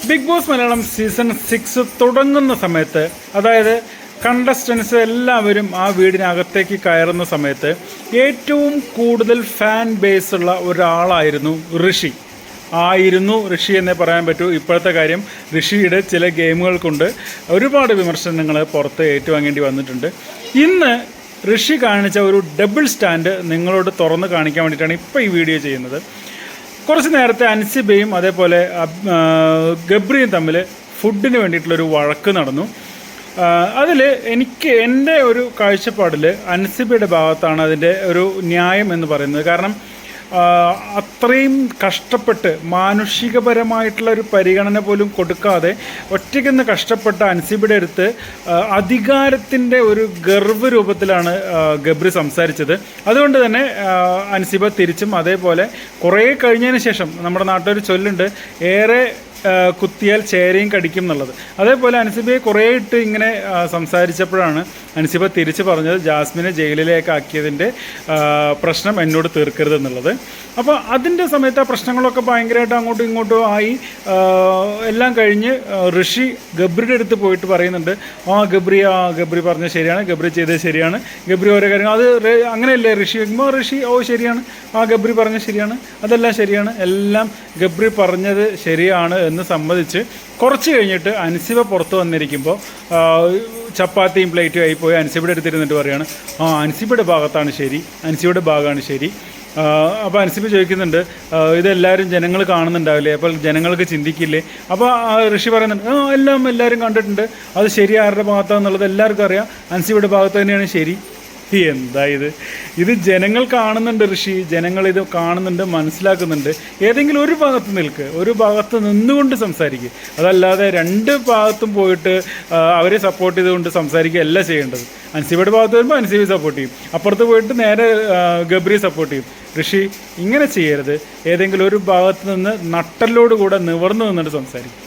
Big boss Malayalam season 6 തുടങ്ങുന്ന സമയത്ത്, അതായത് കണ്ടസ്റ്റൻസ് എല്ലാവരും ആ വീടിനകത്തേക്ക് കയറുന്ന സമയത്ത് ഏറ്റവും കൂടുതൽ ഫാൻ ബേസ് ഉള്ള ഒരാളായിരുന്നു ഋഷി. ഋഷി എന്നേ പറയാൻ പറ്റൂ. ഇപ്പോഴത്തെ കാര്യം, ഋഷിയുടെ ചില ഗെയിമുകൾ കൊണ്ട് ഒരുപാട് വിമർശനങ്ങൾ പുറത്ത് ഏറ്റുവാങ്ങേണ്ടി വന്നിട്ടുണ്ട്. ഇന്ന് ഋഷി കാണിച്ച ഒരു ഡബിൾ സ്റ്റാൻഡ് നിങ്ങളോട് തുറന്ന് കാണിക്കാൻ വേണ്ടിയിട്ടാണ് ഇപ്പോൾ ഈ വീഡിയോ ചെയ്യുന്നത്. കുറച്ച് നേരത്തെ അൻസിബയും അതേപോലെ ഗബ്രിയും തമ്മിൽ ഫുഡിന് വേണ്ടിയിട്ടുള്ളൊരു വഴക്ക് നടന്നു. അതിൽ എൻ്റെ ഒരു കാഴ്ചപ്പാടിൽ അൻസിബയുടെ ഭാഗത്താണ് അതിൻ്റെ ഒരു ന്യായം എന്ന് പറയുന്നത്. കാരണം അത്രയും കഷ്ടപ്പെട്ട് മാനുഷികപരമായിട്ടുള്ള ഒരു പരിഗണന പോലും കൊടുക്കാതെ ഒറ്റയ്ക്കൊന്ന് കഷ്ടപ്പെട്ട അൻസിബയുടെ അടുത്ത് അധികാരത്തിൻ്റെ ഒരു ഗർവ് രൂപത്തിലാണ് ഗബ്രി സംസാരിച്ചത്. അതുകൊണ്ട് തന്നെ അൻസിബ തിരിച്ചും അതേപോലെ കുറേ കഴിഞ്ഞതിന് ശേഷം, നമ്മുടെ നാട്ടിലൊരു ചൊല്ലുണ്ട്, ഏറെ കുത്തിയാൽ ചേരയും കടിക്കും എന്നുള്ളത്. അതേപോലെ അൻസിബയെ കുറേ ഇട്ട് ഇങ്ങനെ സംസാരിച്ചപ്പോഴാണ് അൻസിബ തിരിച്ച് പറഞ്ഞത് ജാസ്മിനെ ജയിലിലേക്ക് ആക്കിയതിൻ്റെ പ്രശ്നം എന്നോട് തീർക്കരുത് എന്നുള്ളത്. അപ്പോൾ അതിൻ്റെ സമയത്ത് ആ പ്രശ്നങ്ങളൊക്കെ ഭയങ്കരമായിട്ട് അങ്ങോട്ടും ഇങ്ങോട്ടും ആയി. എല്ലാം കഴിഞ്ഞ് ഋഷി ഗബ്രിയുടെ അടുത്ത് പോയിട്ട് പറയുന്നുണ്ട്, ഗബ്രി പറഞ്ഞത് ശരിയാണ്, ഗബ്രി ചെയ്തത് ശരിയാണ്, ഗബ്രി ഓരോ കാര്യങ്ങൾ അത് അങ്ങനെയല്ലേ ഋഷി വയ്ക്കുമ്പോൾ ഋഷി ശരിയാണ്, ഗബ്രി പറഞ്ഞത് ശരിയാണ്, അതെല്ലാം ശരിയാണ്, എല്ലാം ഗബ്രി പറഞ്ഞത് ശരിയാണ് എന്ന് സമ്മതിച്ച് കുറച്ച് കഴിഞ്ഞിട്ട് അൻസിബ പുറത്ത് വന്നിരിക്കുമ്പോൾ ചപ്പാത്തിയും പ്ലേറ്റും ആയിപ്പോയി അൻസിബയുടെ അടുത്തിരുന്നിട്ട് പറയുകയാണ്, അൻസിബയുടെ ഭാഗത്താണ് ശരി, അൻസിബയുടെ ഭാഗമാണ് ശരി. അപ്പോൾ അൻസിബ ചോദിക്കുന്നുണ്ട്, ഇതെല്ലാവരും ജനങ്ങൾ കാണുന്നുണ്ടാവില്ലേ, അപ്പോൾ ജനങ്ങൾക്ക് ചിന്തിക്കില്ലേ? അപ്പോൾ ഋഷി പറയുന്നുണ്ട്, എല്ലാവരും കണ്ടിട്ടുണ്ട്, അത് ശരി ആരുടെ ഭാഗത്താണെന്നുള്ളത് എല്ലാവർക്കും അറിയാം, അൻസിബയുടെ ഭാഗത്ത് തന്നെയാണ് ശരി. എന്താ ഇത് ജനങ്ങൾ കാണുന്നുണ്ട് ഋഷി, ജനങ്ങൾ ഇത് കാണുന്നുണ്ട്, മനസ്സിലാക്കുന്നുണ്ട്. ഏതെങ്കിലും ഒരു ഭാഗത്ത് നിൽക്ക്, ഒരു ഭാഗത്ത് നിന്നുകൊണ്ട് സംസാരിക്കുക. അതല്ലാതെ രണ്ട് ഭാഗത്തും പോയിട്ട് അവരെ സപ്പോർട്ട് ചെയ്തുകൊണ്ട് സംസാരിക്കുക അല്ല ചെയ്യേണ്ടത്. അൻസിബയുടെ ഭാഗത്ത് വരുമ്പോൾ അൻസിബി സപ്പോർട്ട് ചെയ്യും, അപ്പുറത്ത് പോയിട്ട് നേരെ ഗബ്രി സപ്പോർട്ട് ചെയ്യും. ഋഷി ഇങ്ങനെ ചെയ്യരുത്. ഏതെങ്കിലും ഒരു ഭാഗത്ത് നിന്ന് നട്ടലോടുകൂടെ നിവർന്നു നിന്നിട്ട് സംസാരിക്കും.